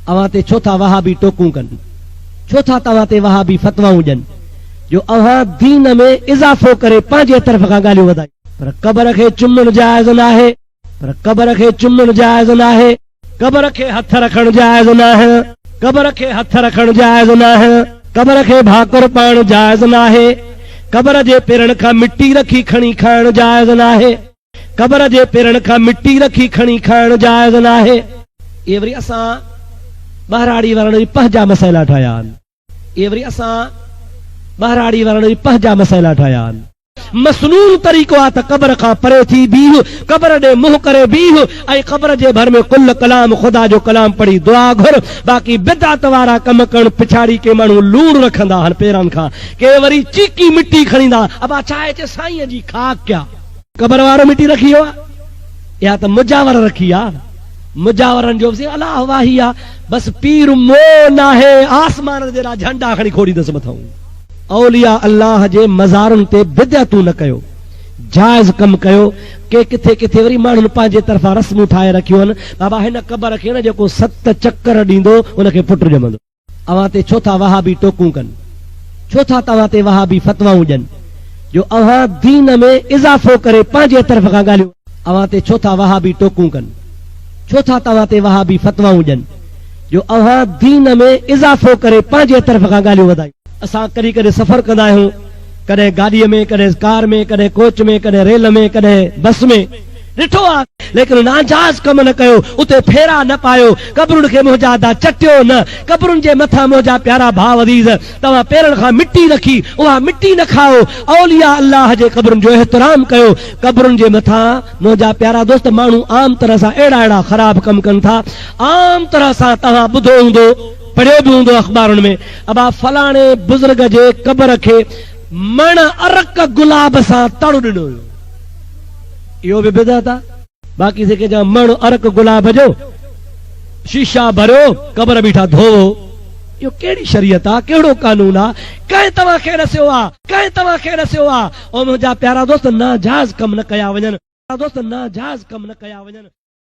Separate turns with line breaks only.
अवां ते छो था वहाबी टोकूं कनि, छो था तव्हां ते वहाबी फतवाऊं ॾियनि जो अवां दीन में इज़ाफ़ो करे पंहिंजे तरफ़ खां ॻाल्हियूं वधाई। पर क़बर खे चुमणु जाइज़ न आहे, पर क़बर खे चुमणु जाइज़ न आहे, क़बर खे हथ रखणु जाइज़ न आहे, क़बर खे हथ रखणु जाइज़ न आहे, क़बर खे भाकुर पाइणु जाइज़ न आहे, क़बर जे पेरनि खां मिटी रखी खणी खाइणु जाइज़ न आहे, क़बर जे पेरनि खां मिटी रखी खणी खाइणु जाइज़ न आहे। इहे वरी असां ॿाहिराड़ी वारनि जी पंहिंजा मसइला ठाहिया आहिनि, इहे वरी असां ॿाहिराड़ी वारनि जी पंहिंजा मसइला ठाहिया आहिनि। मसनून तरीक़ो आहे त क़बर खां परे थी बीह, क़बर ॾे मुंहुं करे बीह ऐं क़बर जे भर में कुल कलाम ख़ुदा जो कलाम पढ़ी दुआ घुर। बाक़ी बिदअत वारा कम करण पिछाड़ी के माण्हू लूण रखंदा आहिनि पेरनि खां, के वरी चीकी मिट्टी खणींदा। अबा छा आहे चे साईं जी खाक क्या क़बर वारो मिट्टी रखी वियो आहे, या त मुजावर रखी आहे, मुजावरनि जो बि अलाह वाही आहे। बस पीर मो नाहे आसमान जहिड़ा झंडा खणी खोड़ींदसि मथां। औलिया अल्लाह जे मज़ारुनि ते बिदअतूं न कयो, जाइज़ कम कयो। के किथे किथे वरी माण्हुनि पंहिंजे तरफ़ां रस्मूं ठाहे रखियूं आहिनि। बाबा हिन क़बर खे न जेको 7 चक्कर ॾींदो उनखे पुटु ॼमंदो। अवां ते छो था वहाबी टोकूं कनि, छो था तव्हां ते वहाबी फतवाऊं ॾियनि जो अवां दीन में इज़ाफ़ो करे पंहिंजे तरफ़ खां ॻाल्हियूं। अवां ते छो था वहाबी टोकूं कनि, छो था तव्हां ते वहाबी फतवाऊं ॾियनि जो अवां दीन में इज़ाफ़ो करे पंहिंजे तरफ़ खां ॻाल्हियूं वधाई। असां कॾहिं कॾहिं सफ़र कंदा आहियूं, कॾहिं गाॾीअ में, कॾहिं कार में, कॾहिं कोच में, कॾहिं रेल में, कॾहिं बस में, ॾिठो आहे। लेकिन नाजाइज़ कम न कयो, उते फेरा न पायो, क़बरुनि खे मुंहिंजा दा चटियो न, क़बरुनि जे मथां मुंहिंजा प्यारा भाउ अज़ीज़ तव्हां पेरनि खां मिटी रखी उहा मिटी न खाओ। औलिया अल्लाह जे क़बरुनि जो एहतराम कयो। क़बरुनि जे मथां मुंहिंजा प्यारा दोस्त माण्हू आम तरह सां अहिड़ा ख़राब कम कनि था। आम तरह सां तव्हां ॿुधो हूंदो, पढ़ियो बि हूंदो अख़बारुनि में, अबा फलाणे बुज़ुर्ग जे क़बर खे मण अरक गुलाब सां तड़ु ॾिनो हुयो। इहो बि बिदअत आहे। बाक़ी जेके जा मण अरक गुलाब जो शीशा भरियो, क़बर बीठा धोवो, इहो कहिड़ी शरीयत आहे, कहिड़ो कानून आहे? कंहिं तव्हांखे ॾसियो आहे, कंहिं तव्हांखे ॾसियो आहे? ऐं मुंहिंजा प्यारा दोस्त नाजाइज़ कम न कया वञनि, दोस्त नाजाइज़ कम न कया वञनि।